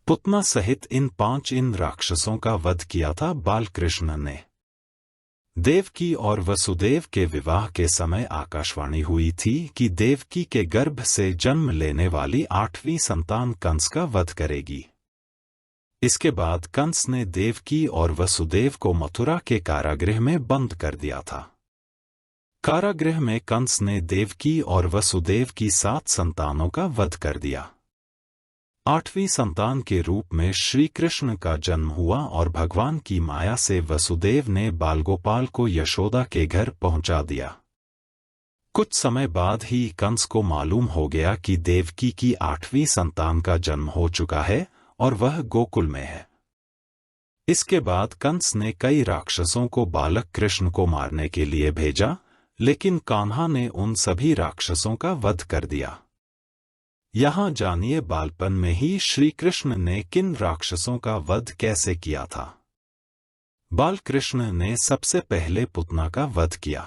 पुतना सहित इन राक्षसों का वध किया था बालकृष्ण ने। देवकी और वसुदेव के विवाह के समय आकाशवाणी हुई थी कि देवकी के गर्भ से जन्म लेने वाली 8वीं संतान कंस का वध करेगी। इसके बाद कंस ने देवकी और वसुदेव को मथुरा के कारागृह में बंद कर दिया था। कारागृह में कंस ने देवकी और वसुदेव की 7 संतानों का वध कर दिया। 8वीं संतान के रूप में श्री कृष्ण का जन्म हुआ और भगवान की माया से वसुदेव ने बालगोपाल को यशोदा के घर पहुंचा दिया। कुछ समय बाद ही कंस को मालूम हो गया कि देवकी की 8वीं संतान का जन्म हो चुका है और वह गोकुल में है। इसके बाद कंस ने कई राक्षसों को बालक कृष्ण को मारने के लिए भेजा, लेकिन कान्हा ने उन सभी राक्षसों का वध कर दिया। यहाँ जानिए बालपन में ही श्री कृष्ण ने किन राक्षसों का वध कैसे किया था। बालकृष्ण ने सबसे पहले पुतना का वध किया।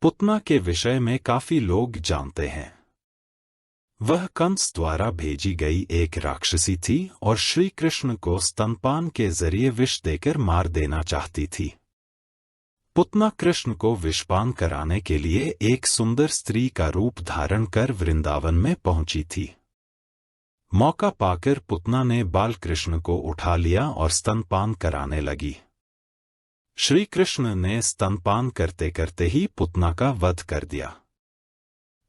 पुतना के विषय में काफी लोग जानते हैं। वह कंस द्वारा भेजी गई एक राक्षसी थी और श्री कृष्ण को स्तनपान के जरिए विष देकर मार देना चाहती थी। पुतना कृष्ण को विषपान कराने के लिए एक सुंदर स्त्री का रूप धारण कर वृंदावन में पहुंची थी। मौका पाकर पुतना ने बालकृष्ण को उठा लिया और स्तनपान कराने लगी। श्री कृष्ण ने स्तनपान करते करते ही पुतना का वध कर दिया।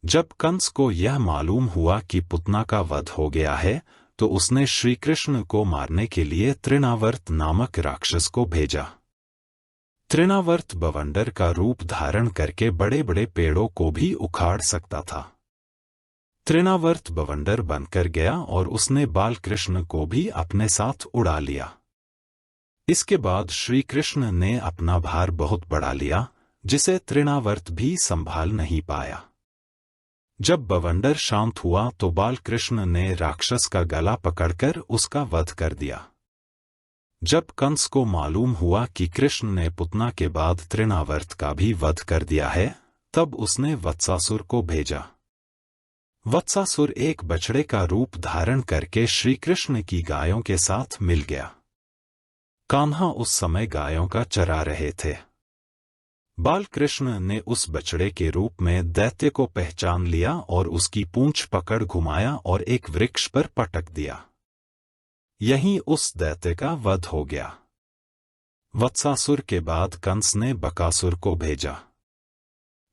जब कंस को यह मालूम हुआ कि पुतना का वध हो गया है, तो उसने श्री कृष्ण को मारने के लिए तृणावर्त नामक राक्षस को भेजा। तृणावर्त बवंडर का रूप धारण करके बड़े बड़े पेड़ों को भी उखाड़ सकता था। तृणावर्त बवंडर बनकर गया और उसने बालकृष्ण को भी अपने साथ उड़ा लिया। इसके बाद श्री कृष्ण ने अपना भार बहुत बढ़ा लिया, जिसे तृणावर्त भी संभाल नहीं पाया। जब बवंडर शांत हुआ तो बालकृष्ण ने राक्षस का गला पकड़कर उसका वध कर दिया। जब कंस को मालूम हुआ कि कृष्ण ने पुतना के बाद तृणावर्त का भी वध कर दिया है, तब उसने वत्सासुर को भेजा। वत्सासुर एक बछड़े का रूप धारण करके श्री कृष्ण की गायों के साथ मिल गया। कान्हा उस समय गायों का चरा रहे थे। बालकृष्ण ने उस बछड़े के रूप में दैत्य को पहचान लिया और उसकी पूंछ पकड़ घुमाया और एक वृक्ष पर पटक दिया। यहीं उस दैत्य का वध हो गया। वत्सासुर के बाद कंस ने बकासुर को भेजा।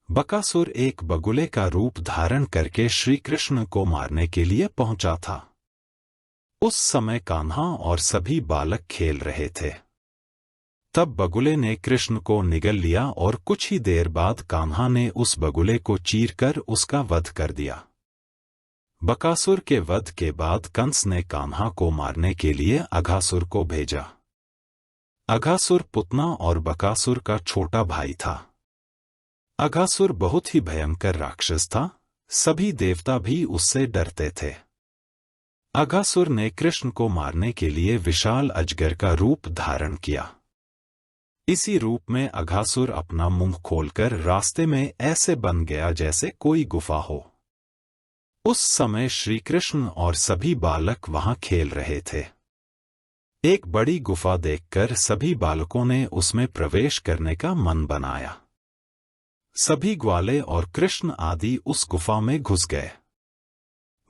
बकासुर एक बगुले का रूप धारण करके श्री कृष्ण को मारने के लिए पहुंचा था। उस समय कान्हा और सभी बालक खेल रहे थे। तब बगुले ने कृष्ण को निगल लिया और कुछ ही देर बाद कान्हा ने उस बगुले को चीरकर उसका वध कर दिया। बकासुर के वध के बाद कंस ने कान्हा को मारने के लिए अघासुर को भेजा। अघासुर पुतना और बकासुर का छोटा भाई था। अघासुर बहुत ही भयंकर राक्षस था, सभी देवता भी उससे डरते थे। अघासुर ने कृष्ण को मारने के लिए विशाल अजगर का रूप धारण किया। इसी रूप में अघासुर अपना मुंह खोलकर रास्ते में ऐसे बन गया जैसे कोई गुफा हो। उस समय श्री कृष्ण और सभी बालक वहां खेल रहे थे। एक बड़ी गुफा देखकर सभी बालकों ने उसमें प्रवेश करने का मन बनाया। सभी ग्वाले और कृष्ण आदि उस गुफा में घुस गए।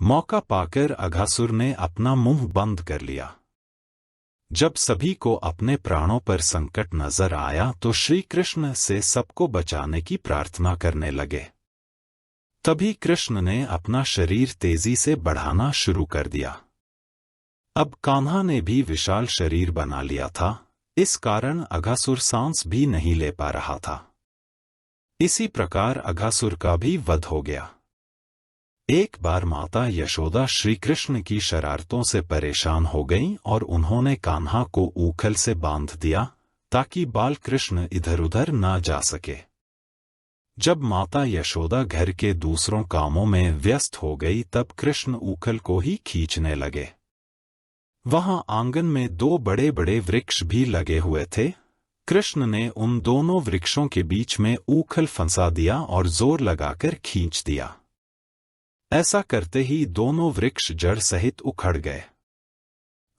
मौका पाकर अघासुर ने अपना मुंह बंद कर लिया। जब सभी को अपने प्राणों पर संकट नजर आया तो श्री कृष्ण से सबको बचाने की प्रार्थना करने लगे। तभी कृष्ण ने अपना शरीर तेजी से बढ़ाना शुरू कर दिया। अब कान्हा ने भी विशाल शरीर बना लिया था, इस कारण अघासुर सांस भी नहीं ले पा रहा था। इसी प्रकार अघासुर का भी वध हो गया। एक बार माता यशोदा श्री कृष्ण की शरारतों से परेशान हो गईं और उन्होंने कान्हा को ऊखल से बांध दिया ताकि बालकृष्ण इधर उधर ना जा सके। जब माता यशोदा घर के दूसरों कामों में व्यस्त हो गई तब कृष्ण ऊखल को ही खींचने लगे। वहां आंगन में 2 बड़े बड़े वृक्ष भी लगे हुए थे। कृष्ण ने उन दोनों वृक्षों के बीच में ऊखल फंसा दिया और जोर लगाकर खींच दिया। ऐसा करते ही दोनों वृक्ष जड़ सहित उखड़ गए।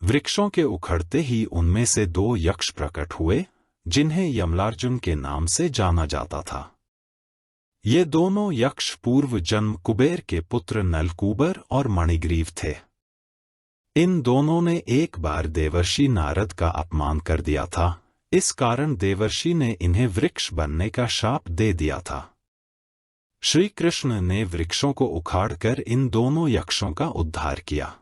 वृक्षों के उखड़ते ही उनमें से 2 यक्ष प्रकट हुए, जिन्हें यमलार्जुन के नाम से जाना जाता था। ये दोनों यक्ष पूर्व जन्म कुबेर के पुत्र नलकूबर और मणिग्रीव थे। इन दोनों ने एक बार देवर्षि नारद का अपमान कर दिया था, इस कारण देवर्षि ने इन्हें वृक्ष बनने का शाप दे दिया था। श्री कृष्ण ने वृक्षों को उखाड़कर इन दोनों यक्षों का उद्धार किया।